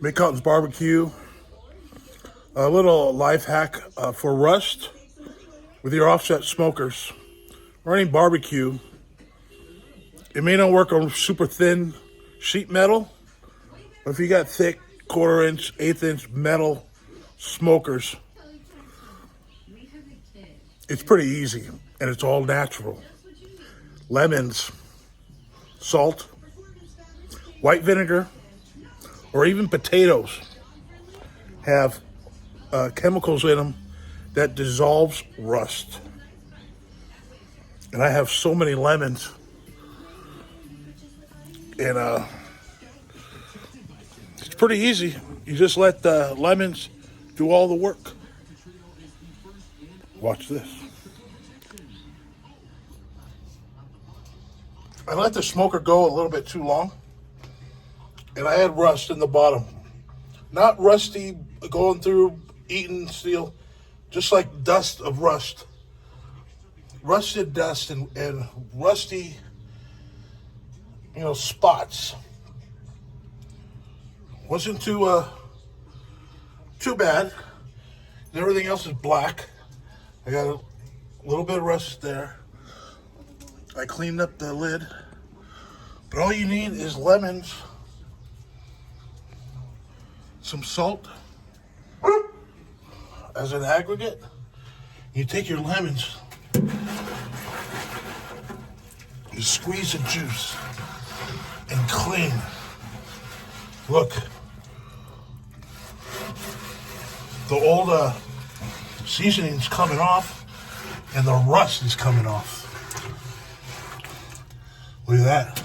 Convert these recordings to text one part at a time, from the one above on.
Mid Barbecue, a little life hack for rust with your offset smokers or any barbecue. It may not work on super thin sheet metal, but if you got thick 1/4 inch, 1/8 inch metal smokers, it's pretty easy and it's all natural. Lemons, salt, white vinegar, or even potatoes have chemicals in them that dissolves rust. And I have so many lemons, and it's pretty easy. You just let the lemons do all the work. Watch this. I let the smoker go a little bit too long, and I had rust in the bottom. Not rusty going through, eating steel, just like dust of rust. Rusted dust and rusty, spots. Wasn't too bad. And everything else is black. I got a little bit of rust there. I cleaned up the lid. But all you need is lemons, some salt as an aggregate. You take your lemons, you squeeze the juice and clean. Look, the old seasoning's coming off and the rust is coming off. Look at that.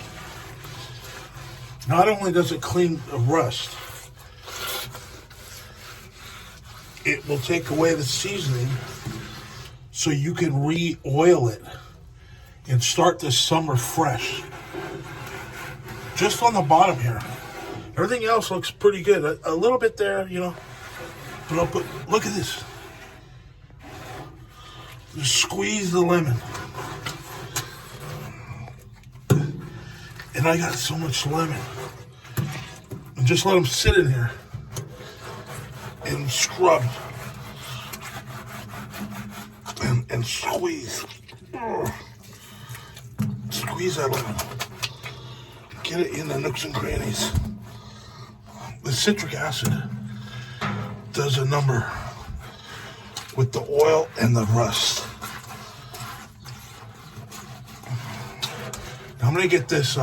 Not only does it clean the rust, it will take away the seasoning so you can re-oil it and start this summer fresh. Just on the bottom here. Everything else looks pretty good. A little bit there, but I'll put, look at this. Just squeeze the lemon. And I got so much lemon. And just let them sit in here and scrub and squeeze. Squeeze that lemon. Get it in the nooks and crannies. The citric acid does a number with the oil and the rust. Now I'm gonna get this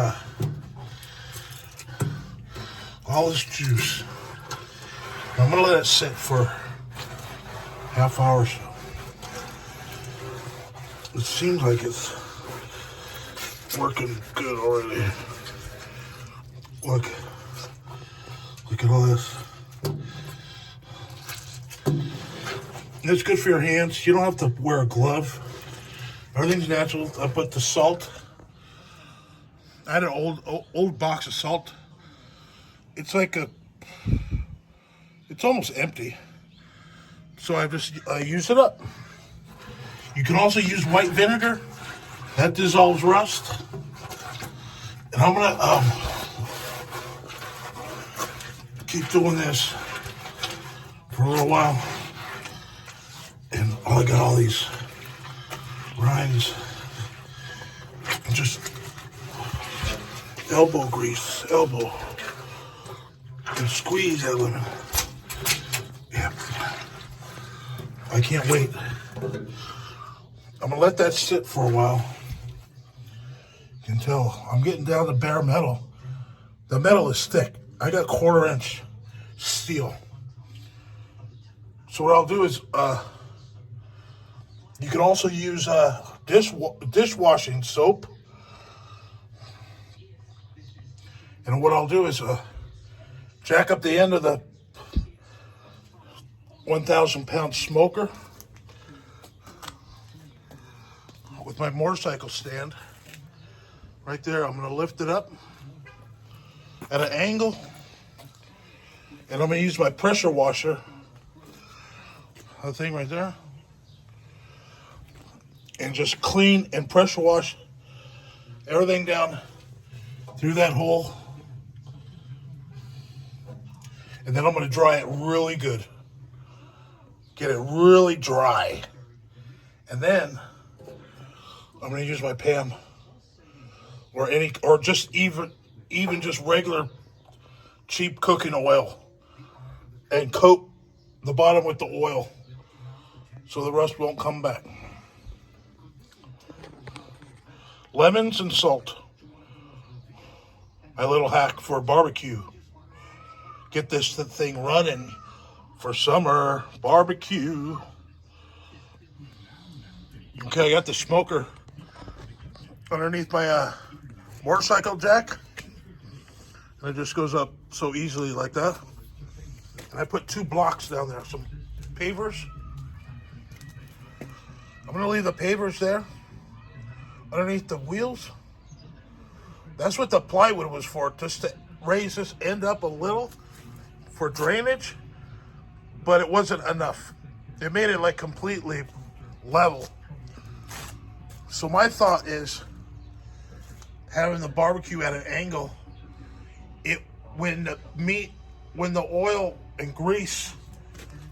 all this juice. I'm gonna let it sit for half hour or so. It seems like it's working good already. Look at all this. It's good for your hands. You don't have to wear a glove. Everything's natural. I put the salt. I had an old box of salt. It's it's almost empty. So I just use it up. You can also use white vinegar. That dissolves rust. And I'm gonna keep doing this for a little while. And I got all these rinds. Just elbow grease, and squeeze that lemon. Yeah. I can't wait. I'm gonna let that sit for a while. You can tell I'm getting down to bare metal. The metal is thick. I got 1/4 inch steel. So what I'll do is, you can also use dishwashing soap. And what I'll do is jack up the end of the 1,000-pound smoker with my motorcycle stand. Right there, I'm gonna lift it up at an angle. And I'm gonna use my pressure washer, the thing right there, and just clean and pressure wash everything down through that hole. And then I'm going to dry it really good. Get it really dry. And then I'm going to use my pan or just even just regular cheap cooking oil and coat the bottom with the oil so the rust won't come back. Lemons and salt. My little hack for barbecue. Get this thing running for summer barbecue. Okay, I got the smoker underneath my motorcycle jack. And it just goes up so easily like that. And I put 2 blocks down there, some pavers. I'm going to leave the pavers there underneath the wheels. That's what the plywood was for, just to raise this end up a little for drainage, but it wasn't enough. It made it like completely level. So my thought is having the barbecue at an angle, when the oil and grease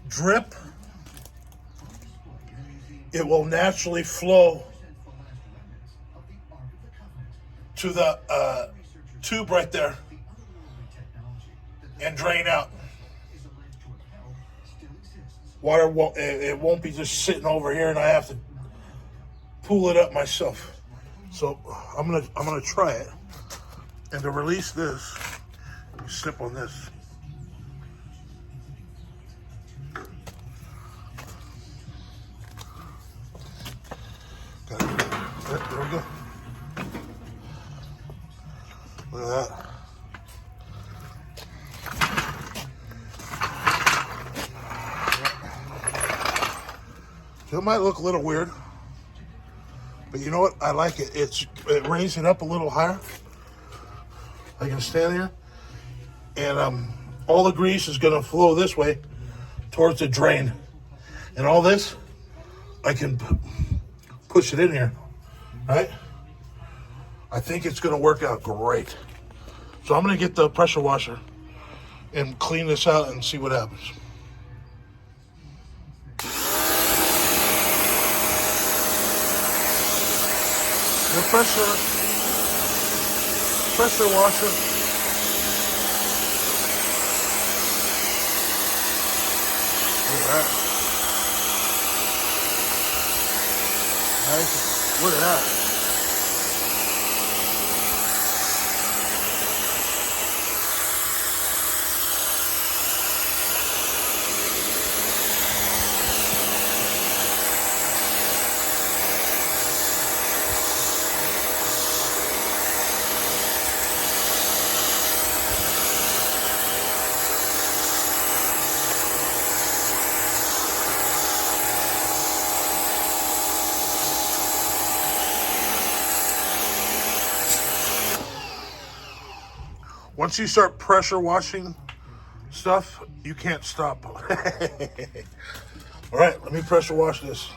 drip, it will naturally flow to the tube right there and drain out. Water won't be just sitting over here and I have to pull it up myself. So I'm gonna try it. And to release this, you sip on this. Got it. There we go. Look at that. So it might look a little weird, but you know what? I like it. It raised it up a little higher. I can stand here, and all the grease is going to flow this way towards the drain, and all this I can push it in here, right? I think it's going to work out great. So I'm going to get the pressure washer and clean this out and see what happens. The pressure washer. Look at that. Nice. Look at that. Once you start pressure washing stuff, you can't stop. All right, let me pressure wash this.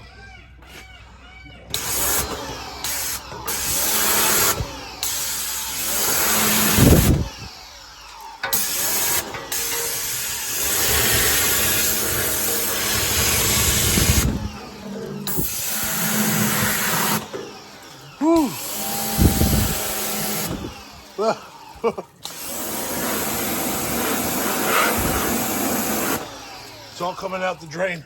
Whew. It's all coming out the drain.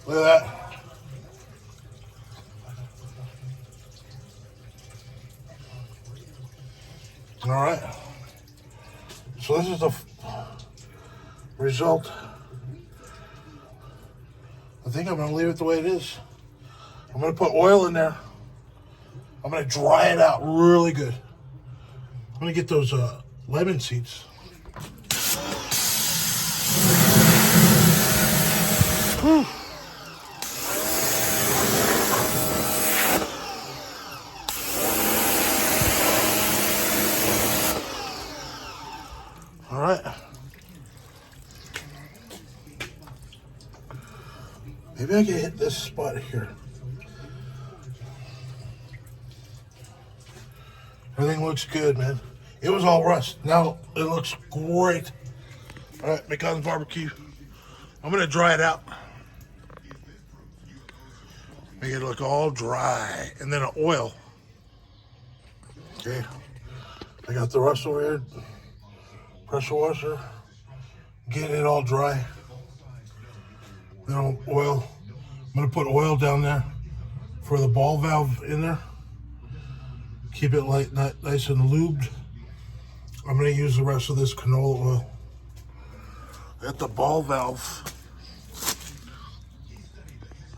Look at that. All right. So this is the result. I think I'm going to leave it the way it is. I'm going to put oil in there. I'm going to dry it out really good. I'm going to get those lemon seeds. Whew. All right. Maybe I can hit this spot here. Everything looks good, man. It was all rust. Now it looks great. All right, McConnell's barbecue. I'm gonna dry it out. Make it look all dry, and then oil. Okay, I got the rust over here. Pressure washer. Getting it all dry. Then oil. I'm gonna put oil down there for the ball valve in there. Keep it nice and lubed. I'm gonna use the rest of this canola oil. At the ball valve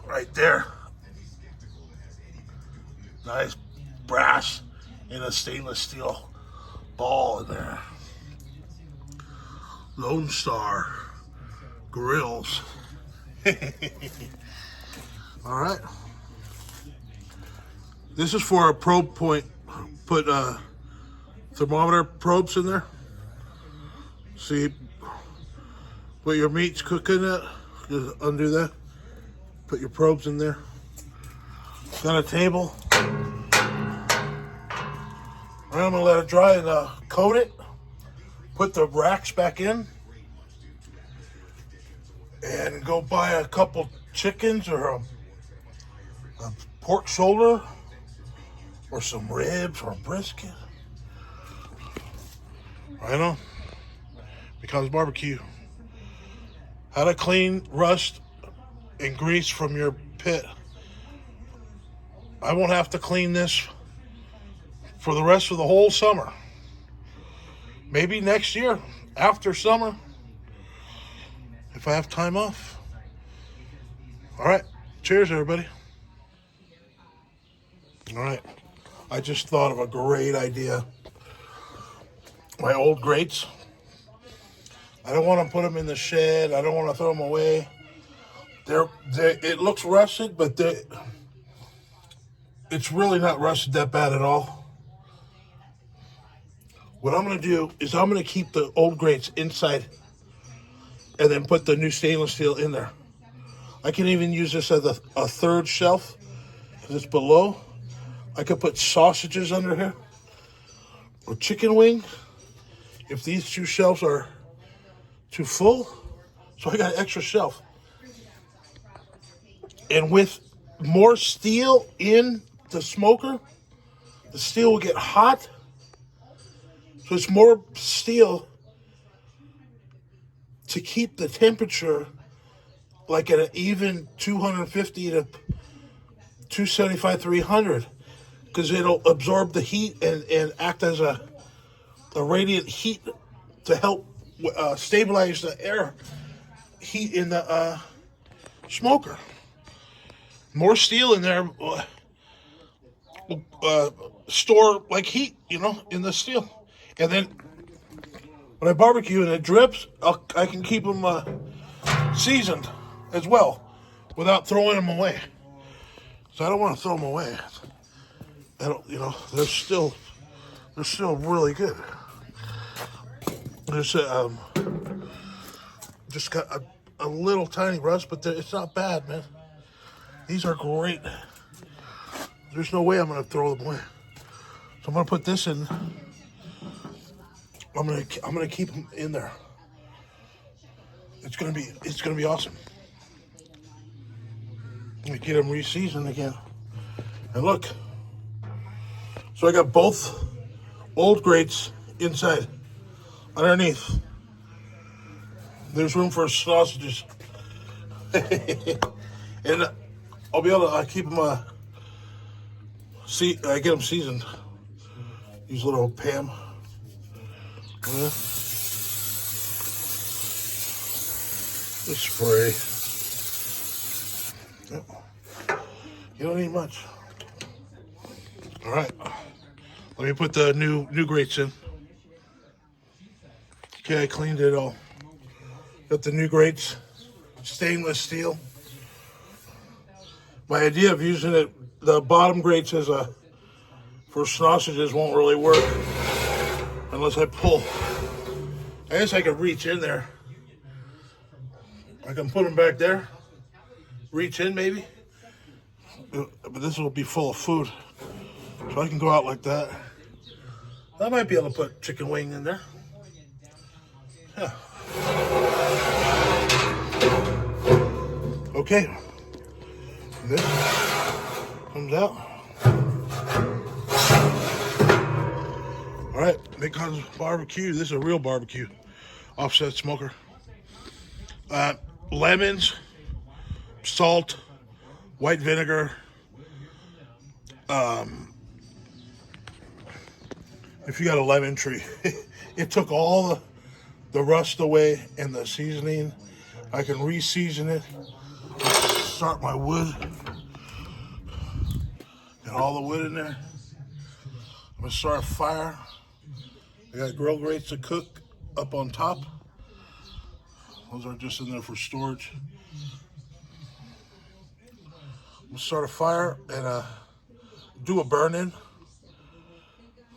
right there. Nice brass and a stainless steel ball in there. Lone Star grills. All right. This is for a probe point. Put thermometer probes in there. See what your meat's cooking at. Just undo that. Put your probes in there. Got a table. I'm gonna let it dry and coat it. Put the racks back in. And go buy a couple chickens or a pork shoulder or some ribs or a brisket. Right on. Because barbecue. How to clean rust and grease from your pit. I won't have to clean this for the rest of the whole summer. Maybe next year, after summer, if I have time off. All right. Cheers, everybody. All right. I just thought of a great idea. My old grates. I don't want to put them in the shed. I don't want to throw them away. It looks rusted, but it's really not rusted that bad at all. What I'm going to do is I'm going to keep the old grates inside and then put the new stainless steel in there. I can even use this as a third shelf because it's below. I could put sausages under here or chicken wings if these two shelves are too full. So I got an extra shelf. And with more steel in the smoker, the steel will get hot. So it's more steel to keep the temperature like at an even 250 to 275, 300, because it'll absorb the heat and act as a radiant heat to help stabilize the air heat in the smoker. More steel in there store like heat, in the steel. And then when I barbecue and it drips, I can keep them seasoned as well without throwing them away. So I don't want to throw them away. They're still really good. There's just got a little tiny rust, but it's not bad, man. These are great. There's no way I'm gonna throw them away. So I'm gonna put this in. I'm gonna keep them in there. It's gonna be awesome. Let me get them re-seasoned again. And look. So I got both old grates inside. Underneath. There's room for sausages. And I'll be able to keep them get them seasoned. Use a little Pam. The spray. You don't need much. All right. Let me put the new grates in. Okay, I cleaned it all. Got the new grates, stainless steel. My idea of using the bottom grates for sausages won't really work unless I pull. I guess I could reach in there. I can put them back there, reach in maybe, but this will be full of food. So I can go out like that. I might be able to put chicken wing in there. Yeah. Okay. This comes out. All right, Bacon's barbecue. This is a real barbecue. Offset smoker. Lemons, salt, white vinegar. If you got a lemon tree, it took all the rust away and the seasoning. I can re-season it. Start my wood. Got all the wood in there. I'm gonna start a fire. I got grill grates to cook up on top. Those are just in there for storage. I'm gonna start a fire and do a burn-in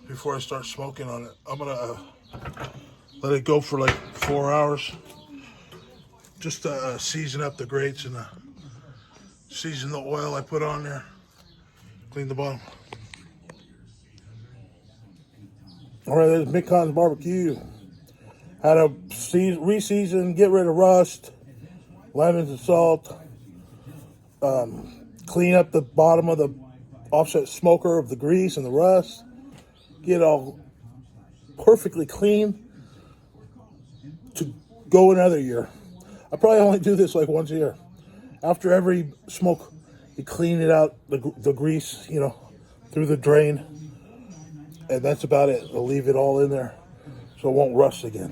before I start smoking on it. I'm gonna let it go for like 4 hours. Just to season up the grates and season the oil I put on there. Clean the bottom. All right, there's Bacon's barbecue. How to re-season, get rid of rust, lemons and salt. Clean up the bottom of the offset smoker of the grease and the rust. Get all perfectly clean to go another year. I probably only do this like once a year. After every smoke, you clean it out, the grease, you know, through the drain. And that's about it. I'll leave it all in there so it won't rust again.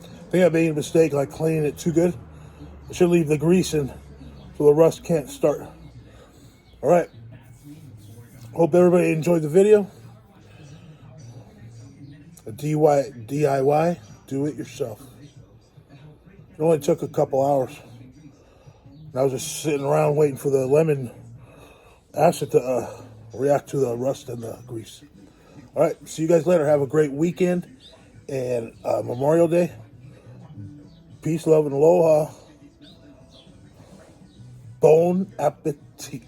I think I made a mistake like cleaning it too good. I should leave the grease in so the rust can't start. All right. Hope everybody enjoyed the video. A DIY, do it yourself. It only took a couple hours. I was just sitting around waiting for the lemon acid to react to the rust and the grease. All right, see you guys later. Have a great weekend and Memorial Day. Peace, love, and aloha. Bon appetit.